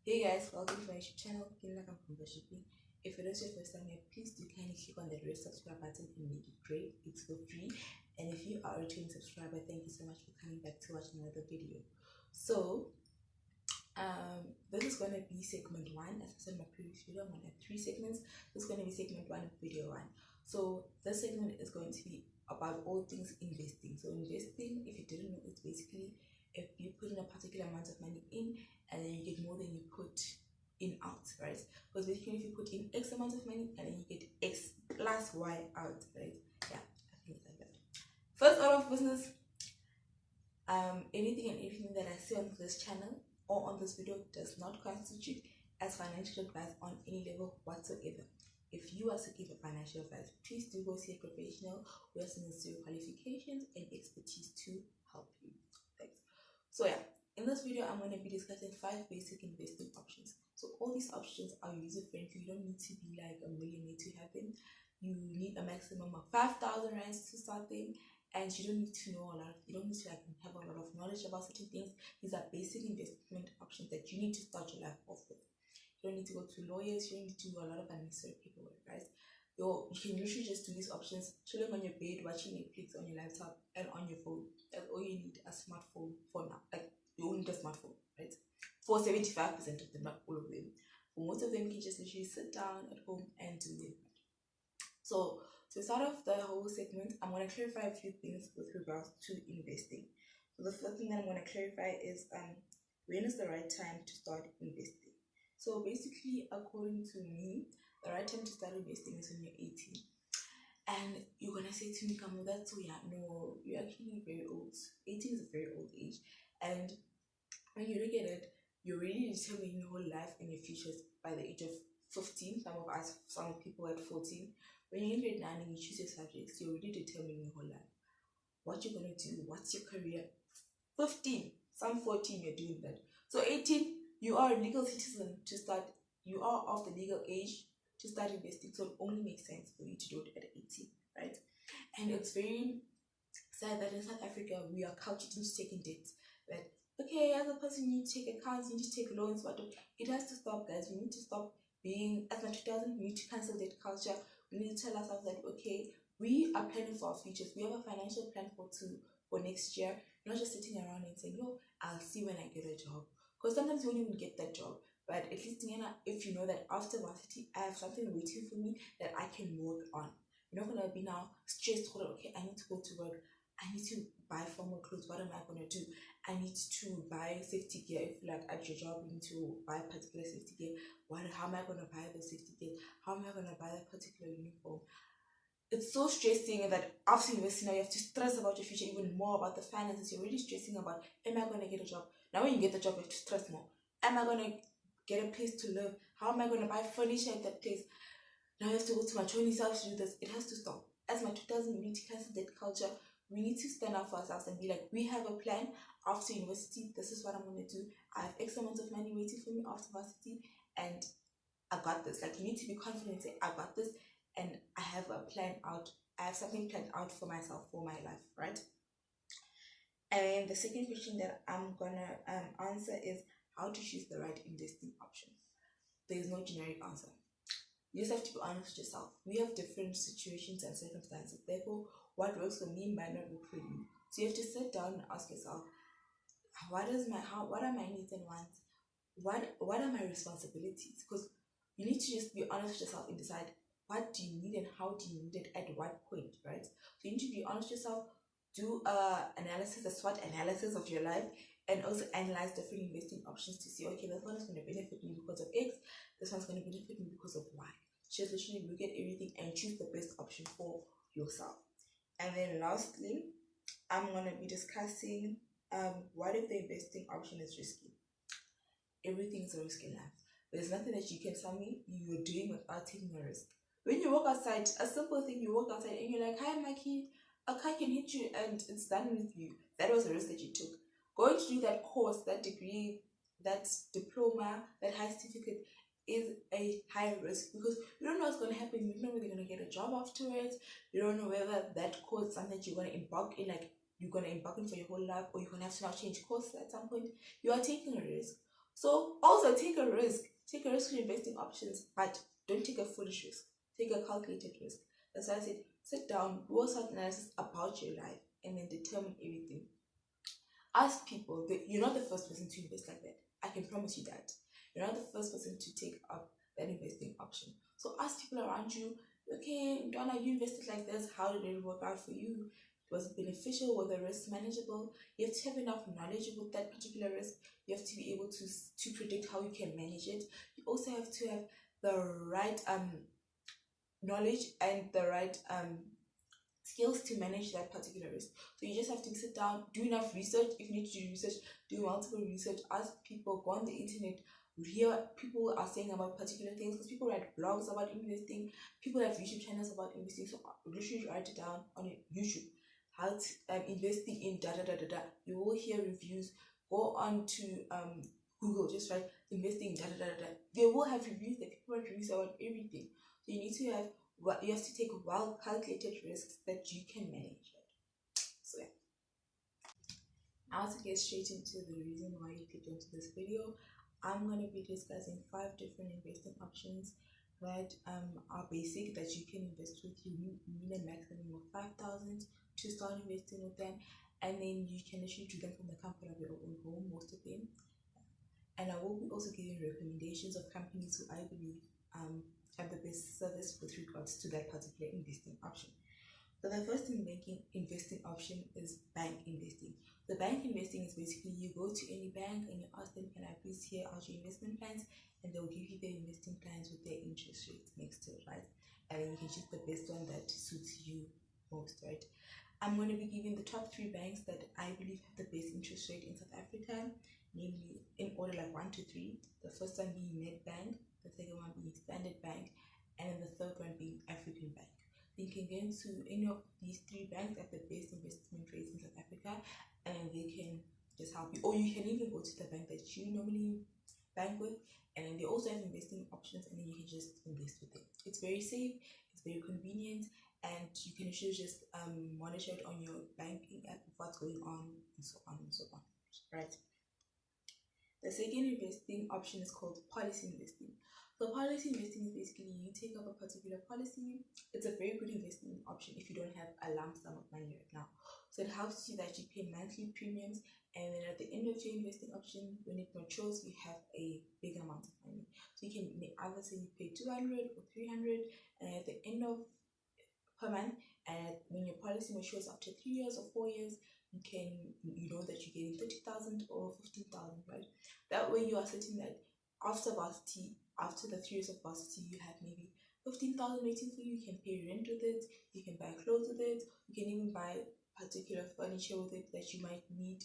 Hey guys, welcome to my YouTube channel, Kamo Motlashuping. If it is your first time here, please do kindly click on the red subscribe button and make it great. It's for free. And if you are a returning subscriber, thank you so much for coming back to watch another video. So, this is going to be segment 1. As I said in my previous video, I'm going to have 3 segments. This is going to be segment 1 of video 1. So, this segment is going to be about all things investing. So, investing, if you didn't know, it's basically if you put in a particular amount of money in and then you get more than you put in out, right? Because basically if you put in X amount of money and then you get X plus Y out, right? Yeah, I think it's like that. First order of business, anything and everything that I say on this channel or on this video does not constitute as financial advice on any level whatsoever. If you are seeking for financial advice, please do go see a professional who has necessary qualifications and expertise to help you. Thanks. So yeah, in this video I'm going to be discussing 5 basic investing options. So all these options are user friendly. You don't need to be like a millionaire to have them. You need a maximum of 5,000 rands to start them, and you don't need to know a lot. You don't need to like have a lot of knowledge about certain things. These are basic investment options that you need to start your life off with. You don't need to go to lawyers. You don't need to do a lot of unnecessary paperwork, right? You can literally just do these options chilling on your bed, watching Netflix on your laptop and on your phone. That's all you need, a smartphone for now. Like, you only need a smartphone, right? For 75% of them, not all of them. For most of them, you can just literally sit down at home and do them. So, to start off the whole segment, I'm going to clarify a few things with regards to investing. So, the first thing that I'm going to clarify is when is the right time to start investing? So, basically, according to me, the right time to start investing is when you're 18. And you're gonna say to me, Kamo, that's so young. No, you're actually very old. 18 is a very old age. And when you look at it, you're really determining your whole life and your futures by the age of 15. Some people at 14. When you're in grade 9 and you choose your subjects, you're really determining your whole life. What you're gonna do, what's your career. 15, some 14, you're doing that. So 18, you are a legal citizen to start, you are of the legal age to start investing, so it only makes sense for you to do it at 18, right? And it's very sad that in South Africa we are cultured into taking debt. That okay, as a person you need to take accounts, you need to take loans, but it has to stop, guys. We need to stop being as much 2000. We need to cancel that culture. We need to tell ourselves that okay, we are planning for our futures. We have a financial plan for next year. Not just sitting around and saying, "No, I'll see when I get a job." Because sometimes you won't even get that job. But at least if you know that after varsity, I have something waiting for me that I can work on. You're not going to be now stressed, okay, I need to go to work. I need to buy formal clothes. What am I going to do? I need to buy safety gear. If like at your job, you need to buy a particular safety gear. How am I going to buy the safety gear? How am I going to buy that particular uniform? It's so stressing that after university now you have to stress about your future, even more about the finances. You're really stressing about, am I going to get a job? Now when you get the job, you have to stress more. Am I going to get a place to live? How am I going to buy furniture at that place? Now I have to go to my Chinese house to do this. It has to stop. As my 2000, we need to cancel that culture. We need to stand up for ourselves and be like, we have a plan. After university, this is what I'm going to do. I have X amount of money waiting for me after varsity, and I got this. Like, you need to be confident and say, I got this, and I have a plan out. I have something planned out for myself, for my life, right? And the second question that I'm gonna answer is how to choose the right investing option. There is no generic answer. You just have to be honest with yourself. We have different situations and circumstances. Therefore, what works for me might not work for you. So you have to sit down and ask yourself, what are my needs and wants? What are my responsibilities? Because you need to just be honest with yourself and decide what do you need and how do you need it at what point, right? So you need to be honest with yourself, do analysis, a SWOT analysis of your life, and also analyze different investing options to see, okay, this one is going to benefit me because of X, this one's going to benefit me because of Y. Just literally look at everything and choose the best option for yourself. And then lastly, I'm going to be discussing what if the investing option is risky. Everything is a risk in life. There's nothing that you can tell me you're doing without taking a risk. When you walk outside, a simple thing, you walk outside and you're like, hi Mikey, a car can hit you and it's done with you. That was a risk that you took. Going to do that course, that degree, that diploma, that high certificate is a high risk because you don't know what's going to happen. You don't know whether you're going to get a job afterwards. You don't know whether that course is something that you're going to embark in, like you're going to embark in for your whole life, or you're going to have to now change courses at some point. You are taking a risk. So also take a risk. Take a risk in investing options, but don't take a foolish risk. Take a calculated risk. That's why I said sit down, do a SWOT analysis about your life, and then determine everything. Ask people. You're not the first person to invest like that. I can promise you that. You're not the first person to take up that investing option. So ask people around you, okay, Donna, you invested like this. How did it work out for you? Was it beneficial? Was the risk manageable? You have to have enough knowledge about that particular risk. You have to be able to predict how you can manage it. You also have to have the right knowledge and the right skills to manage that particular risk. So you just have to sit down, do enough research. If you need to do research, do multiple research, ask people, go on the internet, hear what people are saying about particular things, because people write blogs about investing, people have YouTube channels about investing. So literally write it down on YouTube. How to investing in da da da da da. You will hear reviews. Go on to Google, just write investing in da da da da. They will have reviews. The people write reviews about everything. So you need to have you have to take well calculated risks that you can manage. So yeah. Now to get straight into the reason why you clicked onto this video, I'm going to be discussing 5 different investing options that are basic that you can invest with. You need a maximum of 5,000 to start investing with them, and then you can actually do them from the comfort of your own home, most of them. And I will be also giving recommendations of companies who I believe have the best service with regards to that particular investing option. So the first investing option is bank investing. The bank investing is basically you go to any bank and you ask them, can I please hear out your investment plans? And they'll give you their investing plans with their interest rates next to it, right? And then you can choose the best one that suits you most, right? I'm going to be giving the top 3 banks that I believe have the best interest rate in South Africa, namely in order like 1 to 3. The first one being Nedbank, the second one being Standard Bank, and then the third one being African Bank. You can go into any of these 3 banks at the best investment rates in South Africa, and they can just help you. Or you can even go to the bank that you normally bank with, and then they also have investing options, and then you can just invest with them. It's very safe, it's very convenient, and you can actually just monitor it on your banking app of what's going on, and so on and so on, right? The second investing option is called policy investing. So policy investing is basically you take up a particular policy. It's a very good investment option if you don't have a lump sum of money right now. So it helps you that you pay monthly premiums, and then at the end of your investing option, when it matures, you have a big amount of money. So you can either say you pay 200 or 300, and at the end of per month, and when your policy matures after 3 years or 4 years, you know that you're getting 30,000 or 15,000, right? That way you are certain that after varsity, after the 3 years of varsity, you have maybe 15,000 waiting for you. You can pay rent with it, you can buy clothes with it, you can even buy particular furniture with it that you might need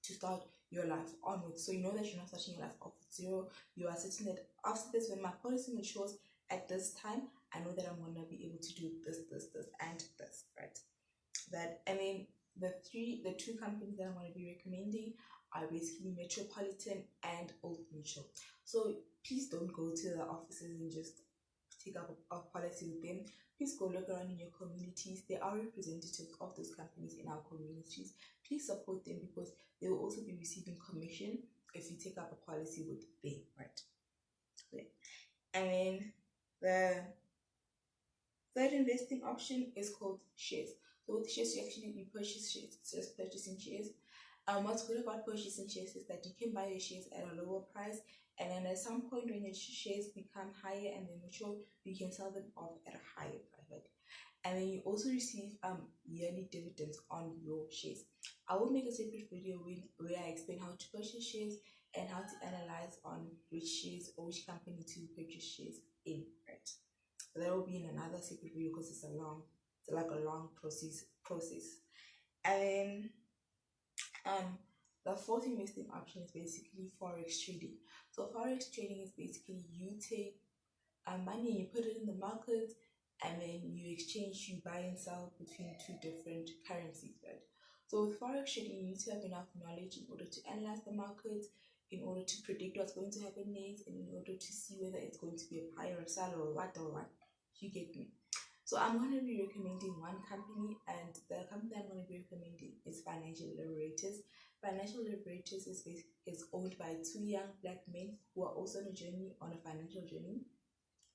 to start your life onwards. So you know that you're not starting your life off with zero. You are certain that after this, when my policy matures at this time, I know that I'm gonna be able to do this, and this, right? That, I mean, the 2 companies that I'm going to be recommending are basically Metropolitan and Old Mutual. So please don't go to the offices and just take up a policy with them. Please go look around in your communities. There are representatives of those companies in our communities. Please support them, because they will also be receiving commission if you take up a policy with them, right? Okay. And then the third investing option is called shares. So with shares, you purchase shares. It's just purchasing shares. What's good about purchasing shares is that you can buy your shares at a lower price, and then at some point when your shares become higher and they mature, you can sell them off at a higher price, right? And then you also receive yearly dividends on your shares. I will make a separate video where I explain how to purchase shares and how to analyze on which shares or which company to purchase shares in, right? That will be in another separate video because it's like a long process. And then the fourth investing option is basically Forex trading. So Forex trading is basically you take money and you put it in the market, and then you exchange, you buy and sell between 2 different currencies, right? So with Forex trading, you need to have enough knowledge in order to analyze the market, in order to predict what's going to happen next, and in order to see whether it's going to be a buy or a sell or what. You get me? So I'm going to be recommending one company, and the company I'm going to be recommending is Financial Liberators. Financial Liberators is owned by two young black men who are also on a financial journey.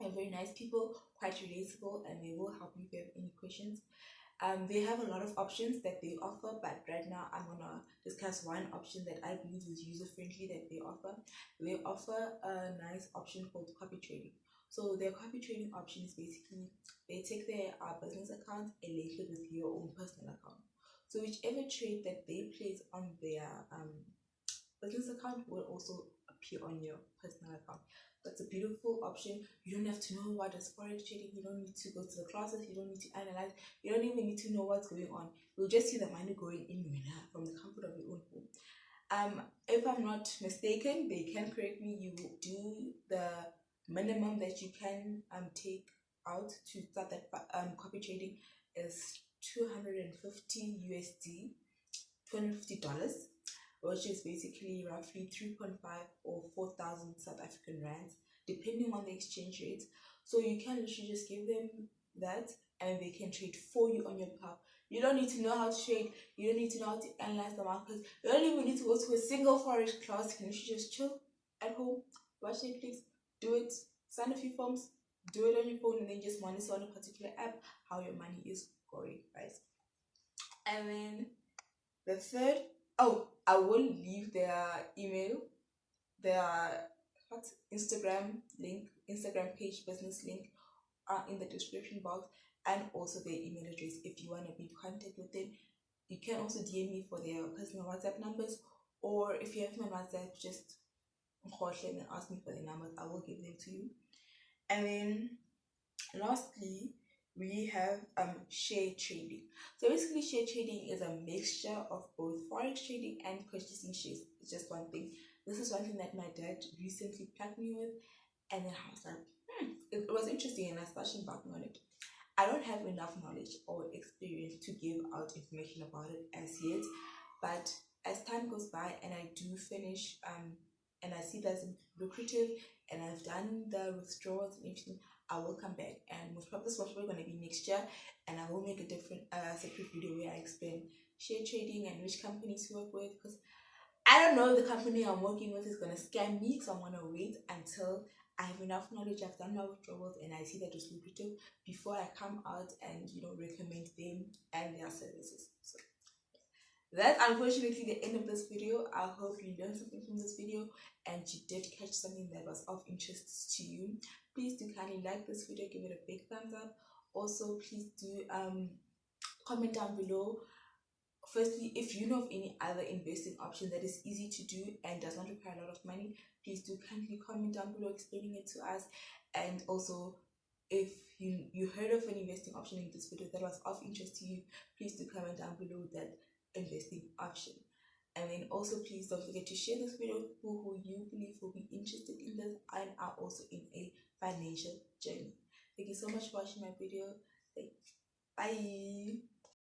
And very nice people, quite relatable, and they will help you if you have any questions. They have a lot of options that they offer, but right now I'm gonna discuss one option that I believe is user friendly that they offer. They offer a nice option called copy trading. So their copy trading option is basically they take their business account and link it with your own personal account. So whichever trade that they place on their business account will also appear on your personal account. That's a beautiful option. You don't have to know what is forex trading. You don't need to go to the classes. You don't need to analyze. You don't even need to know what's going on. You'll just see the money going in from the comfort of your own home. If I'm not mistaken, they can correct me. You do the minimum that you can take out to start that copy trading is $250 USD, $250, which is basically roughly 3.5 or 4,000 South African rands, depending on the exchange rate. So you can literally just give them that and they can trade for you on your behalf. You don't need to know how to trade. You don't need to know how to analyze the markets. You don't even need to go to a single forex class. You can literally just chill at home, watch Netflix, do it, sign a few forms, do it on your phone, and then just monitor on a particular app how your money is going, right? And then the third, I will leave their email, their Instagram link, Instagram page, business link in the description box, and also their email address if you want to be in contact with them. You can also DM me for their personal WhatsApp numbers, or if you have my WhatsApp, just call them and ask me for the numbers. I will give them to you. And then lastly, we have share trading. So basically, share trading is a mixture of both forex trading and purchasing shares. It's just one thing. This is one thing that my dad recently plugged me with, and then I was like, it was interesting, and I started embarking on it. I don't have enough knowledge or experience to give out information about it as yet, but as time goes by and I do finish and I see that's lucrative and I've done the withdrawals and everything, I will come back, and most probably this was going to be next year, and I will make a different separate video where I explain share trading and which companies to work with, because I don't know if the company I'm working with is going to scam me, so I'm going to wait until I have enough knowledge, I've done my withdrawals, and I see that it's lucrative before I come out and recommend them and their services. So that's unfortunately the end of this video. I hope you learned something from this video and you did catch something that was of interest to you. Please do kindly like this video, give it a big thumbs up. Also, please do comment down below. Firstly, if you know of any other investing option that is easy to do and does not require a lot of money, please do kindly comment down below explaining it to us. And also, if you heard of an investing option in this video that was of interest to you, please do comment down below that investing option. And then also, please don't forget to share this video with people who you believe will be interested in this and are also in a financial journey. Thank you so much for watching my video. Bye.